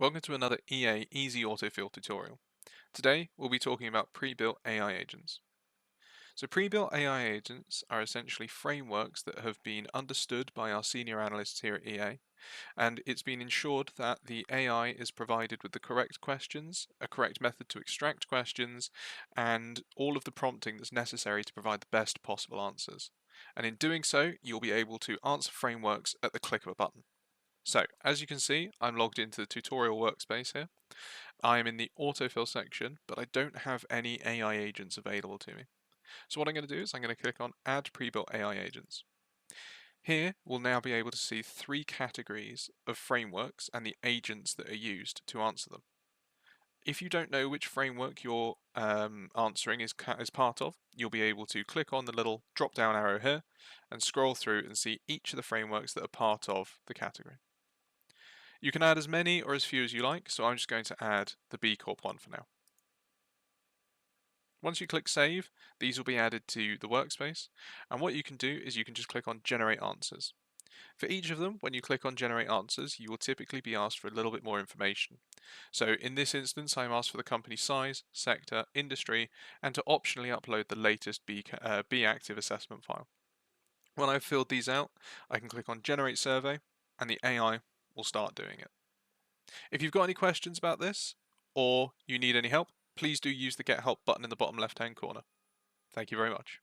Welcome to another EA EasyAutofill tutorial. Today we'll be talking about pre-built AI agents. So pre-built AI agents are essentially frameworks that have been understood by our senior analysts here at EA, and it's been ensured that the AI is provided with the correct questions, a correct method to extract questions, and all of the prompting that's necessary to provide the best possible answers. And in doing so, you'll be able to answer frameworks at the click of a button. So, as you can see, I'm logged into the tutorial workspace here. I am in the autofill section, but I don't have any AI agents available to me. So what I'm going to do is I'm going to click on Add Pre-built AI Agents. Here, we'll now be able to see three categories of frameworks and the agents that are used to answer them. If you don't know which framework you're answering is part of, you'll be able to click on the little drop-down arrow here and scroll through and see each of the frameworks that are part of the category. You can add as many or as few as you like, so I'm just going to add the B Corp one for now. Once you click Save, these will be added to the workspace, and what you can do is you can just click on Generate Answers. For each of them, when you click on Generate Answers, you will typically be asked for a little bit more information. So in this instance, I'm asked for the company size, sector, industry, and to optionally upload the latest B Active assessment file. When I've filled these out, I can click on Generate Survey, and the AI will start doing it. If you've got any questions about this, or you need any help, please do use the Get Help button in the bottom left-hand corner. Thank you very much.